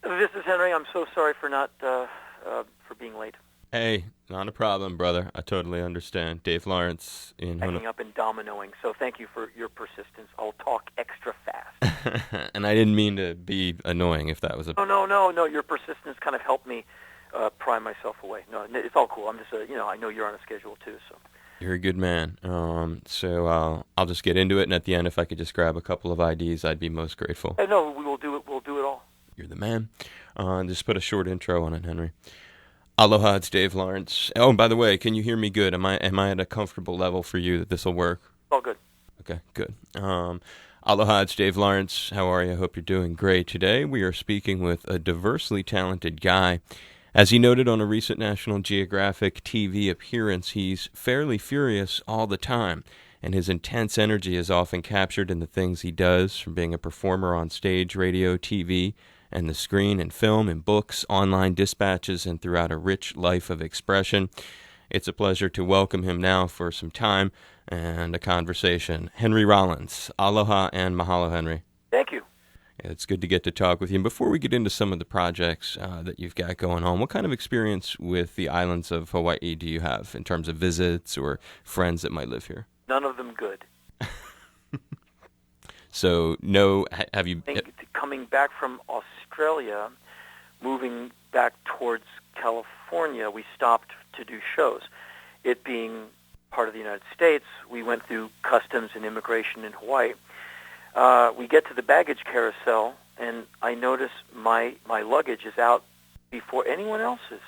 This is Henry. I'm so sorry for not for being late. Hey, not a problem, brother. I totally understand. Dave Lawrence in Backing Honolulu. up and dominoing. So thank you for your persistence. I'll talk extra fast. And I didn't mean to be annoying if that was a... No. Your persistence kind of helped me pry myself away. No, it's all cool. I'm just, I know you're on a schedule too. So You're a good man. So I'll just get into it, and at the end, if I could just grab a couple of IDs, I'd be most grateful. no, we will do it. We'll do it all. You're the man. Just put a short intro on it, Henry. Aloha, it's Dave Lawrence. Oh, and by the way, can you hear me good? Am I at a comfortable level for you that this will work? All good. Okay, good. Aloha, it's Dave Lawrence. How are you? I hope you're doing great. Today we are speaking with a diversely talented guy. As he noted on a recent National Geographic TV appearance, he's fairly furious all the time, and his intense energy is often captured in the things he does, from being a performer on stage, radio, TV, and the screen, and film, and books, online dispatches, and throughout a rich life of expression. It's a pleasure to welcome him now for some time and a conversation. Henry Rollins. Aloha and mahalo, Henry. Thank you. It's good to get to talk with you. And before we get into some of the projects that you've got going on, what kind of experience with the islands of Hawaii do you have in terms of visits or friends that might live here? None of them good. So, no, have you... Coming back from Australia, moving back towards California, we stopped to do shows. It being part of the United States, we went through customs and immigration in Hawaii. We get to the baggage carousel, and I notice my luggage is out before anyone else's,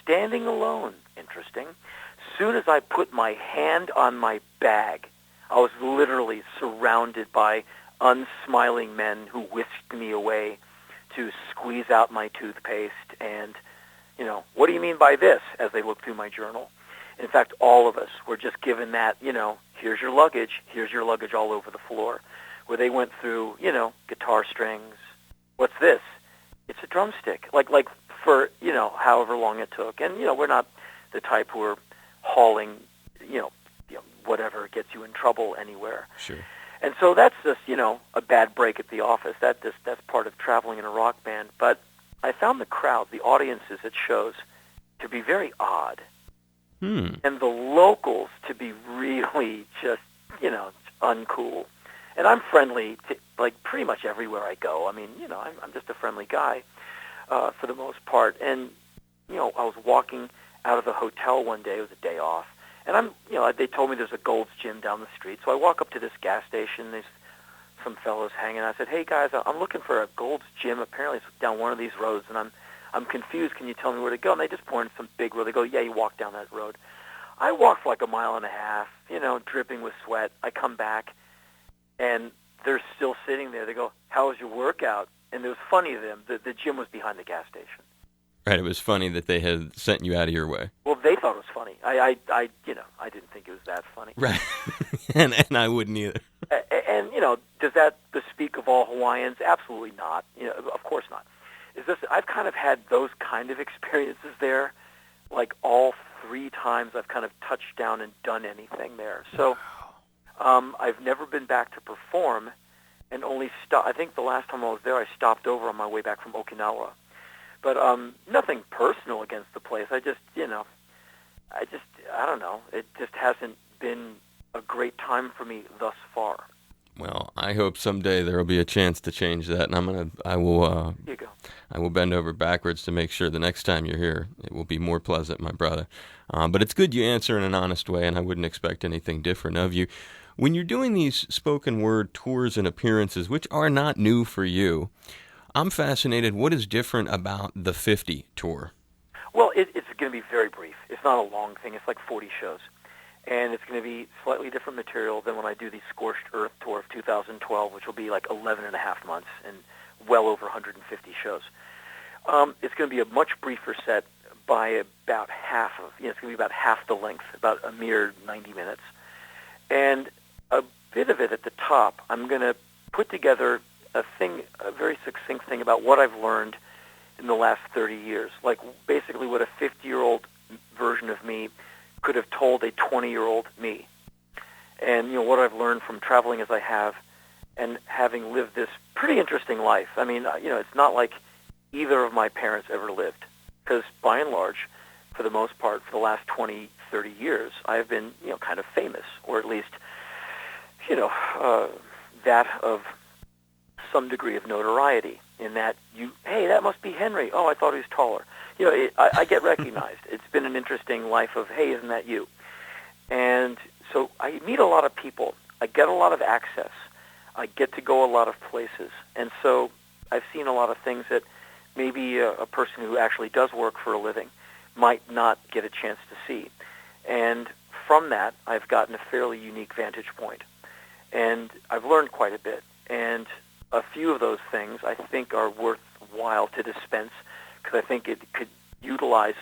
standing alone. Interesting. Soon as I put my hand on my bag, I was literally surrounded by unsmiling men who whisked me away to squeeze out my toothpaste and, what do you mean by this, as they looked through my journal. In fact, all of us were just given that, here's your luggage all over the floor, where they went through, guitar strings. What's this? It's a drumstick. Like for, however long it took. And, we're not the type who are hauling, whatever gets you in trouble anywhere. Sure. And so that's just, a bad break at the office. That's part of traveling in a rock band. But I found the crowd, the audiences at shows, to be very odd. And the locals to be really just, uncool. And I'm friendly to, pretty much everywhere I go. I mean, I'm just a friendly guy for the most part. And, I was walking out of the hotel one day. It was a day off. And they told me there's a Gold's Gym down the street. So I walk up to this gas station. There's some fellows hanging out. I said, hey, guys, I'm looking for a Gold's Gym. Apparently it's down one of these roads, and I'm confused. Can you tell me where to go? And they just pointed some big road. They go, yeah, you walk down that road. I walk for like a mile and a half, dripping with sweat. I come back, and they're still sitting there. They go, how was your workout? And it was funny to them. The gym was behind the gas station. Right, it was funny that they had sent you out of your way. Well, they thought it was funny. I didn't think it was that funny. Right, and I wouldn't either. And does that bespeak of all Hawaiians? Absolutely not. Of course not. I've kind of had those kind of experiences there, like all 3 times I've kind of touched down and done anything there. So I've never been back to perform, and only I think the last time I was there, I stopped over on my way back from Okinawa. But nothing personal against the place. I don't know. It just hasn't been a great time for me thus far. Well, I hope someday there will be a chance to change that, and I will bend over backwards to make sure the next time you're here it will be more pleasant, my brother. But it's good you answer in an honest way, and I wouldn't expect anything different of you. When you're doing these spoken word tours and appearances, which are not new for you, I'm fascinated. What is different about the 50 tour? Well, it's going to be very brief. It's not a long thing. It's like 40 shows. And it's going to be slightly different material than when I do the Scorched Earth Tour of 2012, which will be like 11 and a half months and well over 150 shows. It's going to be a much briefer set by about half of, it's going to be about half the length, about a mere 90 minutes. And a bit of it at the top, I'm going to put together a very succinct thing about what I've learned in the last 30 years, like basically what a 50-year-old version of me could have told a 20-year-old me. And, what I've learned from traveling as I have and having lived this pretty interesting life. I mean, it's not like either of my parents ever lived. Because by and large, for the most part, for the last 20, 30 years, I've been, kind of famous, or at least, that of some degree of notoriety in that hey, that must be Henry. Oh, I thought he was taller. I get recognized. It's been an interesting life of, hey, isn't that you? And so I meet a lot of people. I get a lot of access. I get to go a lot of places. And so I've seen a lot of things that maybe a person who actually does work for a living might not get a chance to see. And from that, I've gotten a fairly unique vantage point. And I've learned quite a bit. And a few of those things I think are worthwhile to dispense, because I think it could utilize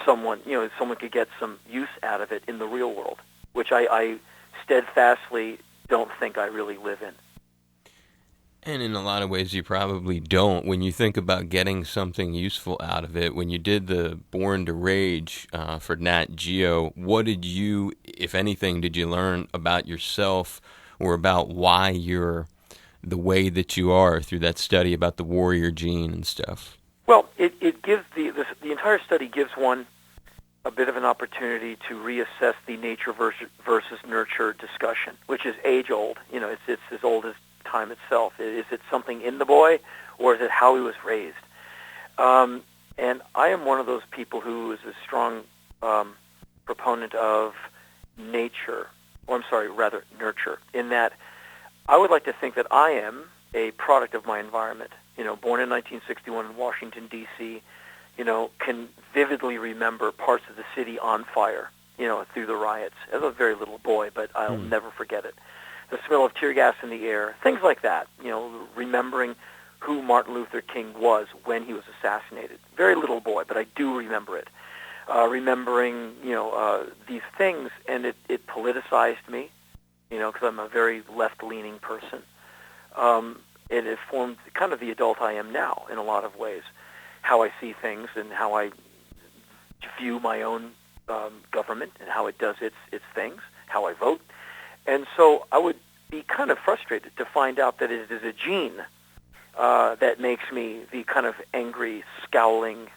someone, someone could get some use out of it in the real world, which I steadfastly don't think I really live in. And in a lot of ways, you probably don't. When you think about getting something useful out of it, when you did the Born to Rage for Nat Geo, what did you, if anything, did you learn about yourself or about why you're the way that you are through that study about the warrior gene and stuff? Well, it gives the entire study gives one a bit of an opportunity to reassess the nature versus nurture discussion, which is age-old. It's as old as time itself. Is it something in the boy, or is it how he was raised? And I am one of those people who is a strong proponent of nurture, in that I would like to think that I am a product of my environment. Born in 1961 in Washington, D.C., can vividly remember parts of the city on fire, through the riots. As a very little boy, but I'll never forget it. The smell of tear gas in the air, things like that, remembering who Martin Luther King was when he was assassinated. Very little boy, but I do remember it. Remembering, these things, and it politicized me, because I'm a very left-leaning person. It has formed kind of the adult I am now in a lot of ways, how I see things and how I view my own government and how it does its things, how I vote. And so I would be kind of frustrated to find out that it is a gene that makes me the kind of angry, scowling,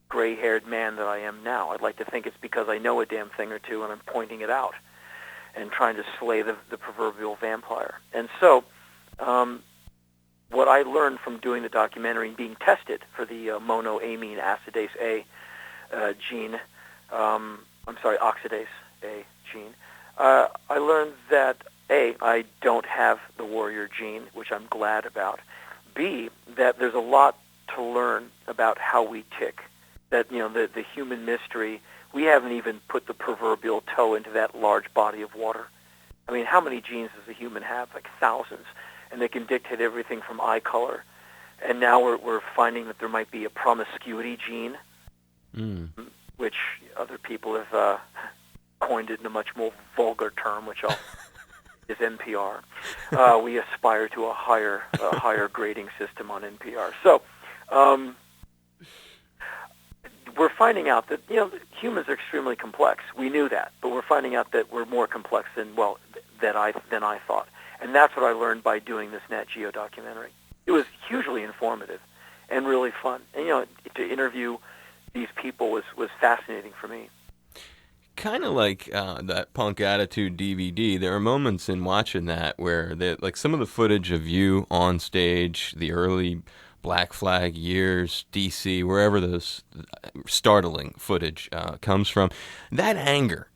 gray-haired man that I am now. I'd like to think it's because I know a damn thing or two and I'm pointing it out and trying to slay the proverbial vampire. And so what I learned from doing the documentary and being tested for the monoamine oxidase A gene, oxidase A gene, I learned that A, I don't have the warrior gene, which I'm glad about. B, that there's a lot to learn about how we tick. That, the human mystery, we haven't even put the proverbial toe into that large body of water. I mean, how many genes does a human have? Like thousands. And they can dictate everything from eye color. And now we're finding that there might be a promiscuity gene, which other people have coined it in a much more vulgar term, which is NPR. We aspire to a higher grading system on NPR. So we're finding out that humans are extremely complex. We knew that, but we're finding out that we're more complex than I thought. And that's what I learned by doing this Nat Geo documentary. It was hugely informative and really fun. And to interview these people was fascinating for me. Kind of like that Punk Attitude DVD. There are moments in watching that where like some of the footage of you on stage, the early Black Flag years, DC, wherever those startling footage comes from, that anger.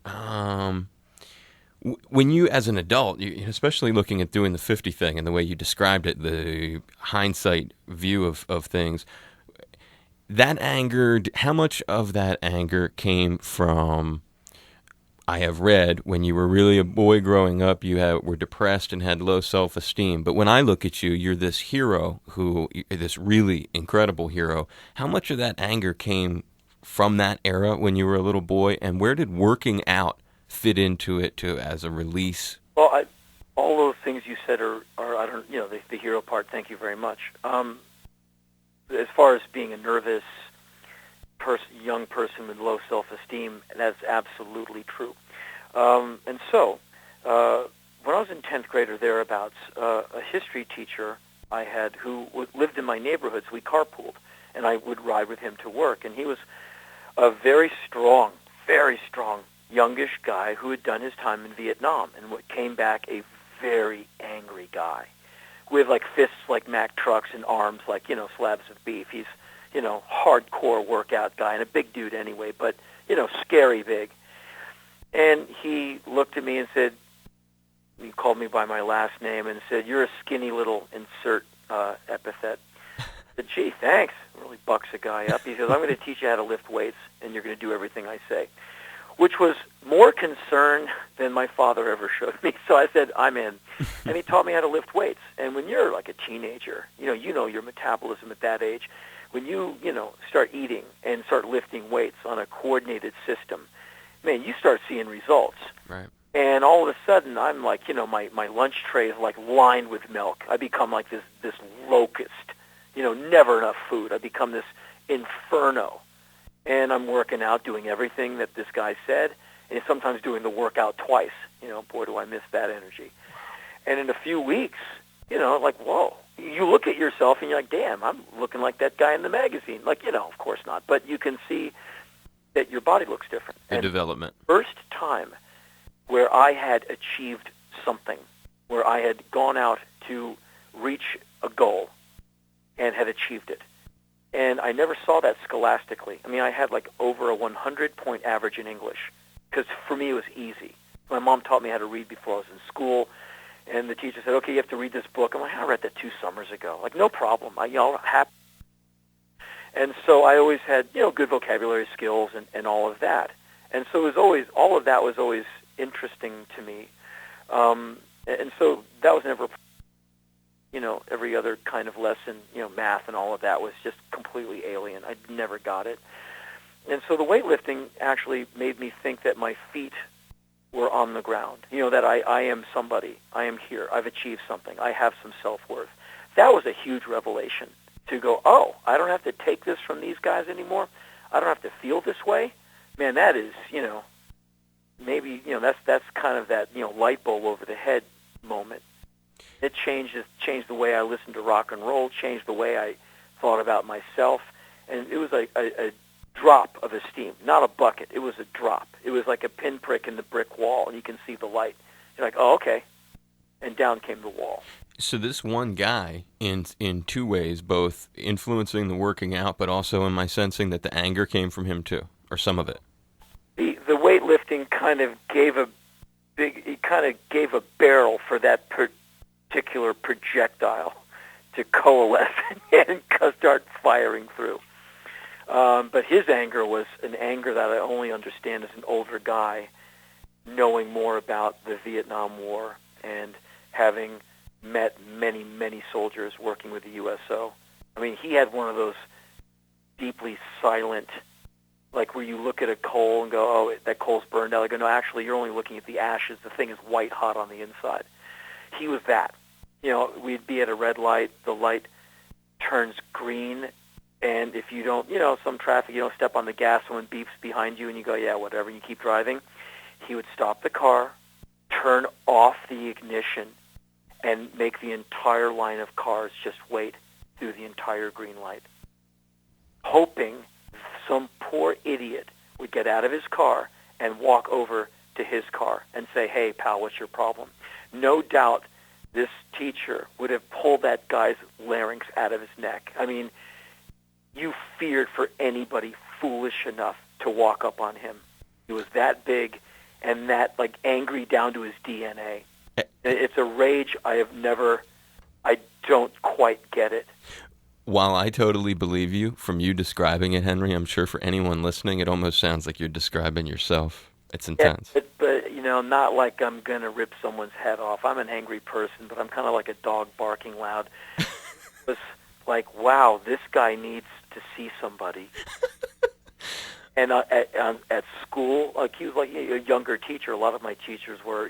When you, as an adult, especially looking at doing the 50 thing and the way you described it, the hindsight view of things, that anger, how much of that anger came from, I have read, when you were really a boy growing up, you were depressed and had low self-esteem. But when I look at you, you're this hero, this really incredible hero. How much of that anger came from that era when you were a little boy, and where did working out fit into it as a release? Well, all those things you said are I don't, the hero part. Thank you very much. As far as being a nervous young person with low self-esteem, that's absolutely true. And so, when I was in 10th grade or thereabouts, a history teacher I had who lived in my neighborhood, so we carpooled, and I would ride with him to work. And he was a very strong, youngish guy who had done his time in Vietnam and came back a very angry guy with like fists like Mack trucks and arms like, slabs of beef. He's, hardcore workout guy and a big dude anyway, but, scary big. And he looked at me and said, he called me by my last name and said, "You're a skinny little insert epithet." I said, "Gee, thanks." Really bucks a guy up. He says, "I'm going to teach you how to lift weights, and you're going to do everything I say," which was more concern than my father ever showed me. So I said, "I'm in." And he taught me how to lift weights. And when you're like a teenager, you know your metabolism at that age. When you, start eating and start lifting weights on a coordinated system, man, you start seeing results. Right. And all of a sudden, I'm like, my lunch tray is like lined with milk. I become like this locust, never enough food. I become this inferno. And I'm working out, doing everything that this guy said, and sometimes doing the workout twice. Boy, do I miss that energy. And in a few weeks, like, whoa. You look at yourself and you're like, damn, I'm looking like that guy in the magazine. Like, of course not. But you can see that your body looks different. The development. First time where I had achieved something, where I had gone out to reach a goal and had achieved it. And I never saw that scholastically. I mean, I had like over a 100-point average in English because for me it was easy. My mom taught me how to read before I was in school, and the teacher said, "Okay, you have to read this book." I'm like, "I read that 2 summers ago." Like, no problem. Happy. And so I always had, good vocabulary skills and all of that. And so it was always, all of that was always interesting to me. And so that was never, every other kind of lesson, math and all of that was just completely alien. I never got it. And so the weightlifting actually made me think that my feet were on the ground, that I am somebody. I am here. I've achieved something. I have some self-worth. That was a huge revelation to go, oh, I don't have to take this from these guys anymore. I don't have to feel this way. Man, that is, maybe, that's kind of that, light bulb over the head moment. It changed the way I listened to rock and roll, changed the way I thought about myself, and it was a drop of esteem, not a bucket. It was a drop. It was like a pinprick in the brick wall, and you can see the light. You're like, oh, okay. And down came the wall. So this one guy, in 2 ways, both influencing the working out, but also in my sensing that the anger came from him too, or some of it. The weightlifting kind of gave a barrel for that particular projectile to coalesce and start firing through. But his anger was an anger that I only understand as an older guy, knowing more about the Vietnam War and having met many, many soldiers working with the USO. I mean, he had one of those deeply silent, like where you look at a coal and go, oh, that coal's burned out. I go, no, actually, you're only looking at the ashes. The thing is white hot on the inside. He was that. We'd be at a red light. The light turns green. And if you don't, some traffic, you don't step on the gas, someone beeps behind you, and you go, yeah, whatever, and you keep driving. He would stop the car, turn off the ignition, and make the entire line of cars just wait through the entire green light, hoping some poor idiot would get out of his car and walk over to his car and say, hey, pal, what's your problem? No doubt this teacher would have pulled that guy's larynx out of his neck. I mean, you feared for anybody foolish enough to walk up on him. He was that big and that, like, angry down to his DNA. It's a rage I don't quite get it. While I totally believe you, from you describing it, Henry, I'm sure for anyone listening, it almost sounds like you're describing yourself. It's intense. Yeah, but not like I'm going to rip someone's head off. I'm an angry person, but I'm kind of like a dog barking loud. It was like, wow, this guy needs to see somebody. And at school, like he was like a younger teacher. A lot of my teachers were,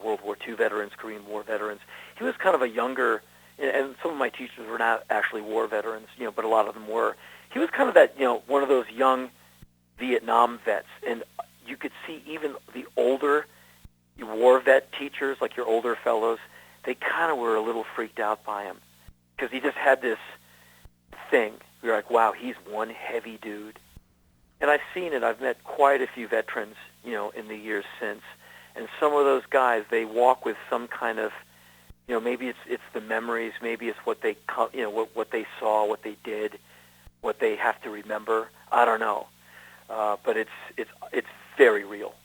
World War II veterans, Korean War veterans. He was kind of a younger, and some of my teachers were not actually war veterans, but a lot of them were. He was kind of that, one of those young Vietnam vets, and you could see even the older war vet teachers, like your older fellows, they kind of were a little freaked out by him because he just had this thing You're like, wow, he's one heavy dude. And I've seen it. I've met quite a few veterans, in the years since. And some of those guys, they walk with some kind of, maybe it's the memories, maybe it's what they, what they saw, what they did, what they have to remember. I don't know, but it's very real.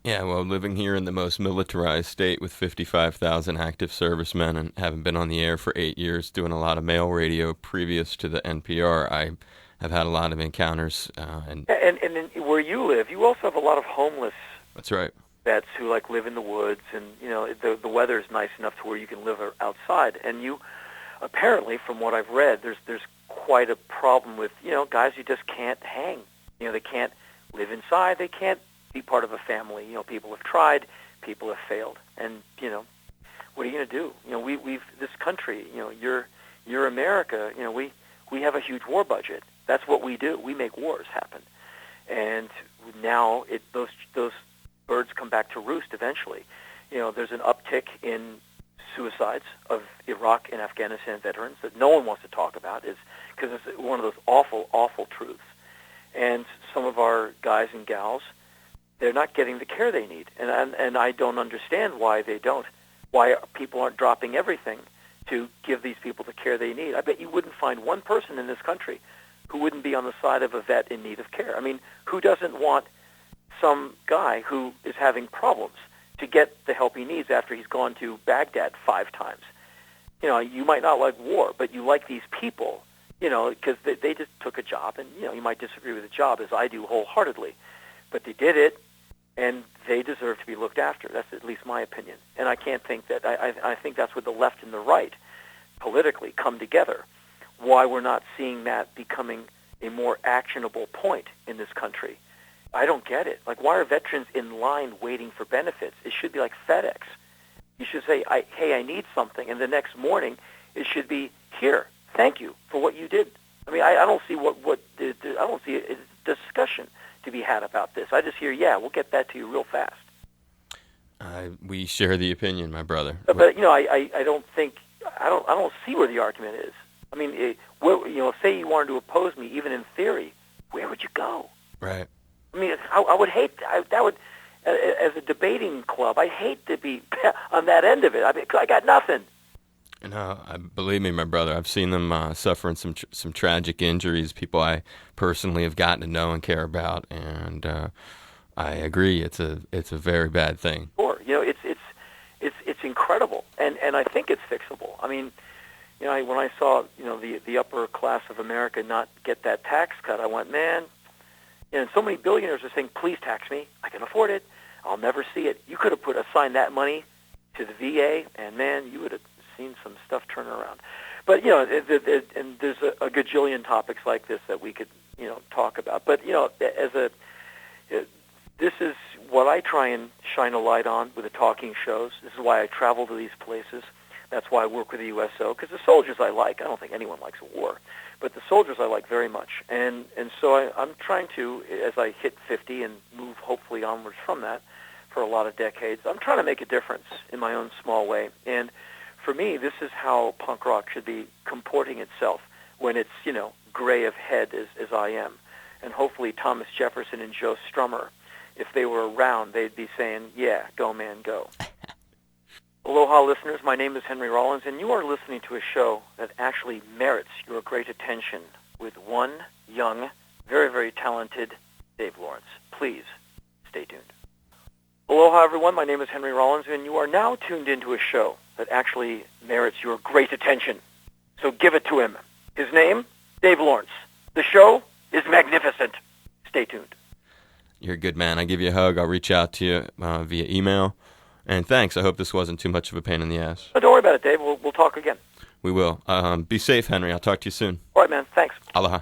Yeah, well, living here in the most militarized state with 55,000 active servicemen and having been on the air for 8 years doing a lot of mail radio previous to the NPR, I have had a lot of encounters. And where you live, you also have a lot of homeless. That's right. Vets who live in the woods, and the weather is nice enough to where you can live outside. And you, apparently, from what I've read, there's quite a problem with guys who just can't hang. They can't live inside. They can't be part of a family. People have tried, people have failed, and what are you going to do? We've this country. You're America. We have a huge war budget. That's what we do. We make wars happen, and now those birds come back to roost eventually. There's an uptick in suicides of Iraq and Afghanistan veterans that no one wants to talk about, is because it's one of those awful, awful truths. And some of our guys and gals, they're not getting the care they need, and I don't understand why they don't. Why people aren't dropping everything to give these people the care they need. I bet you wouldn't find one person in this country who wouldn't be on the side of a vet in need of care. I mean, who doesn't want some guy who is having problems to get the help he needs after he's gone to Baghdad 5 times? You might not like war, but you like these people, because they just took a job, and, you might disagree with the job, as I do wholeheartedly, but they did it, and they deserve to be looked after. That's at least my opinion. And I can't think that, I think that's where the left and the right politically come together. Why we're not seeing that becoming a more actionable point in this country. I don't get it. Why are veterans in line waiting for benefits? It should be like FedEx. You should say, hey, I need something, and the next morning it should be, here, thank you for what you did. I mean, I don't see I don't see a discussion to be had about this. I just hear, yeah, we'll get that to you real fast. We share the opinion, my brother. But I don't think, I don't see where the argument is. I mean, say you wanted to oppose me, even in theory, where would you go? Right. I mean, I would hate that. Would, as a debating club, I hate to be on that end of it. I mean, I got nothing. No, believe me, my brother. I've seen them suffering some tragic injuries. People I personally have gotten to know and care about, and I agree. It's a very bad thing. Sure, it's incredible, and I think it's fixable. I mean, when I saw the upper class of America not get that tax cut, I went, man. And so many billionaires are saying, please tax me. I can afford it. I'll never see it. You could have assigned that money to the VA, and, man, you would have seen some stuff turn around. But, and there's a gajillion topics like this that we could, talk about. But, this is what I try and shine a light on with the talking shows. This is why I travel to these places. That's why I work with the USO, because the soldiers I like. I don't think anyone likes a war. But the soldiers I like very much. And so I'm trying to, as I hit 50 and move hopefully onwards from that for a lot of decades, I'm trying to make a difference in my own small way. And for me, this is how punk rock should be comporting itself when it's, gray of head as I am. And hopefully Thomas Jefferson and Joe Strummer, if they were around, they'd be saying, yeah, go, man, go. Aloha, listeners. My name is Henry Rollins, and you are listening to a show that actually merits your great attention with one young, very, very talented Dave Lawrence. Please stay tuned. Aloha, everyone. My name is Henry Rollins, and you are now tuned into a show that actually merits your great attention. So give it to him. His name, Dave Lawrence. The show is magnificent. Stay tuned. You're a good man. I give you a hug. I'll reach out to you via email. And thanks. I hope this wasn't too much of a pain in the ass. Don't worry about it, Dave. We'll talk again. We will. Be safe, Henry. I'll talk to you soon. All right, man. Thanks. Aloha.